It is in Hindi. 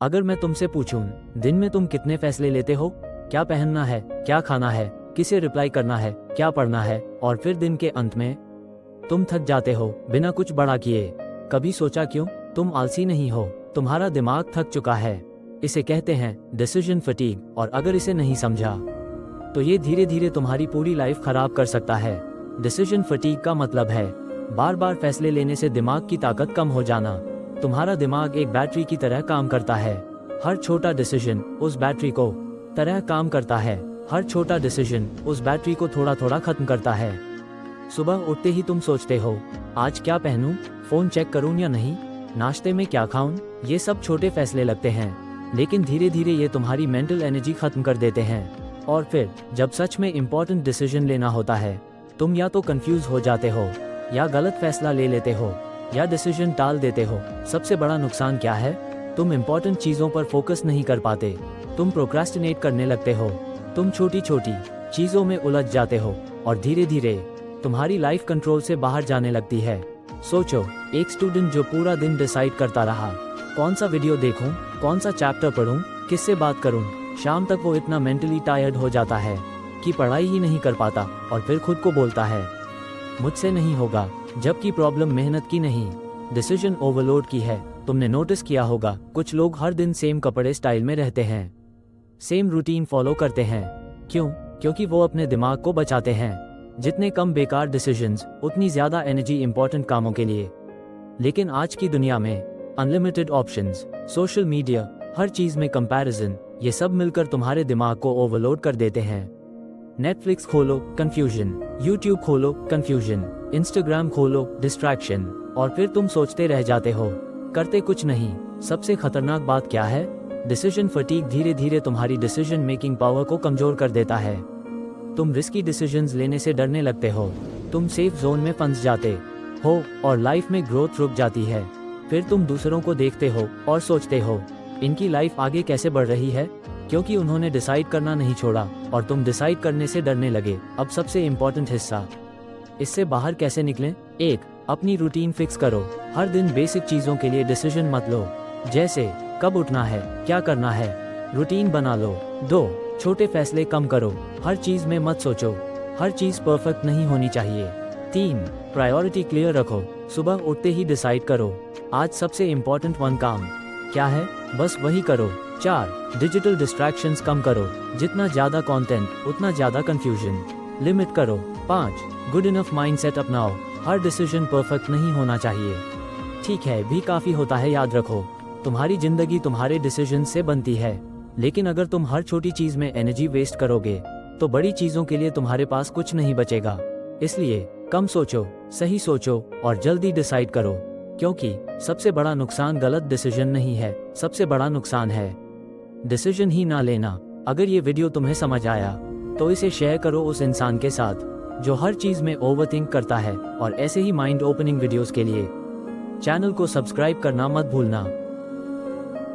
अगर मैं तुमसे पूछूं, दिन में तुम कितने फैसले लेते हो? क्या पहनना है, क्या खाना है, किसे रिप्लाई करना है, क्या पढ़ना है, और फिर दिन के अंत में तुम थक जाते हो बिना कुछ बड़ा किए। कभी सोचा क्यों? तुम आलसी नहीं हो, तुम्हारा दिमाग थक चुका है। इसे कहते हैं डिसीजन फटीग, और अगर इसे नहीं समझा तो ये धीरे धीरे तुम्हारी पूरी लाइफ खराब कर सकता है। डिसीजन फटीग का मतलब है बार बार फैसले लेने से दिमाग की ताकत कम हो जाना। तुम्हारा दिमाग एक बैटरी की तरह काम करता है। हर छोटा डिसीजन उस बैटरी को तरह काम करता है। हर छोटा डिसीजन उस बैटरी को थोड़ा थोड़ा खत्म करता है। सुबह उठते ही तुम सोचते हो, आज क्या पहनूं, फोन चेक करूं या नहीं, नाश्ते में क्या खाऊं। ये सब छोटे फैसले लगते हैं, लेकिन धीरे धीरे ये तुम्हारी मेंटल एनर्जी खत्म कर देते हैं। और फिर जब सच में इम्पोर्टेंट डिसीजन लेना होता है, तुम या तो कंफ्यूज हो जाते हो, या गलत फैसला ले लेते हो, या डिसीजन टाल देते हो। सबसे बड़ा नुकसान क्या है? तुम इम्पोर्टेंट चीजों पर फोकस नहीं कर पाते। तुम प्रोक्रास्टिनेट करने लगते हो। तुम छोटी छोटी चीजों में उलझ जाते हो, और धीरे धीरे तुम्हारी लाइफ कंट्रोल से बाहर जाने लगती है। सोचो, एक स्टूडेंट जो पूरा दिन डिसाइड करता रहा, कौन सा वीडियो देखूं, कौन सा चैप्टर पढूं, किससे बात करूं। शाम तक वो इतना मेंटली टायर्ड हो जाता है कि पढ़ाई ही नहीं कर पाता, और फिर खुद को बोलता है मुझसे नहीं होगा, जबकि प्रॉब्लम मेहनत की नहीं, डिसीजन ओवरलोड की है। तुमने नोटिस किया होगा, कुछ लोग हर दिन सेम कपड़े स्टाइल में रहते हैं, सेम रूटीन फॉलो करते हैं। क्यों? क्योंकि वो अपने दिमाग को बचाते हैं। जितने कम बेकार डिसीजंस, उतनी ज्यादा एनर्जी इंपॉर्टेंट कामों के लिए। लेकिन आज की दुनिया में अनलिमिटेड ऑप्शंस, सोशल मीडिया, हर चीज में कंपैरिजन, ये सब मिलकर तुम्हारे दिमाग को ओवरलोड कर देते हैं। नेटफ्लिक्स खोलो, कंफ्यूजन, यूट्यूब खोलो, कंफ्यूजन, इंस्टाग्राम खोलो, डिस्ट्रैक्शन, और फिर तुम सोचते रह जाते हो, करते कुछ नहीं। सबसे खतरनाक बात क्या है? डिसीजन फटीग धीरे धीरे तुम्हारी डिसीजन मेकिंग पावर को कमजोर कर देता है। तुम रिस्की डिसीजंस लेने से डरने लगते हो, तुम सेफ जोन में फंस जाते हो, और लाइफ में ग्रोथ रुक जाती है। फिर तुम दूसरों को देखते हो और सोचते हो, इनकी लाइफ आगे कैसे बढ़ रही है, क्योंकि उन्होंने डिसाइड करना नहीं छोड़ा, और तुम डिसाइड करने से डरने लगे। अब सबसे इम्पोर्टेंट हिस्सा, इससे बाहर कैसे निकलें? 1. अपनी रूटीन फिक्स करो। हर दिन बेसिक चीजों के लिए डिसीजन मत लो, जैसे कब उठना है, क्या करना है, रूटीन बना लो। 2. छोटे फैसले कम करो, हर चीज में मत सोचो, हर चीज परफेक्ट नहीं होनी चाहिए। 3. प्रायोरिटी क्लियर रखो, सुबह उठते ही डिसाइड करो, आज सबसे इम्पोर्टेंट वन काम क्या है, बस वही करो। 4. डिजिटल डिस्ट्रैक्शंस कम करो, जितना ज्यादा कंटेंट उतना ज्यादा कंफ्यूजन, लिमिट करो। 5. गुड इनफ माइंडसेट अपनाओ, हर डिसीजन परफेक्ट नहीं होना चाहिए, ठीक है भी काफी होता है। याद रखो, तुम्हारी जिंदगी तुम्हारे डिसीजन से बनती है, लेकिन अगर तुम हर छोटी चीज में एनर्जी वेस्ट करोगे तो बड़ी चीजों के लिए तुम्हारे पास कुछ नहीं बचेगा। इसलिए कम सोचो, सही सोचो, और जल्दी डिसाइड करो, क्योंकि सबसे बड़ा नुकसान गलत डिसीजन नहीं है, सबसे बड़ा नुकसान है डिसीजन ही ना लेना। अगर ये वीडियो तुम्हें समझ आया तो इसे शेयर करो उस इंसान के साथ जो हर चीज में ओवरथिंक करता है, और ऐसे ही माइंड ओपनिंग वीडियोस के लिए चैनल को सब्सक्राइब करना मत भूलना।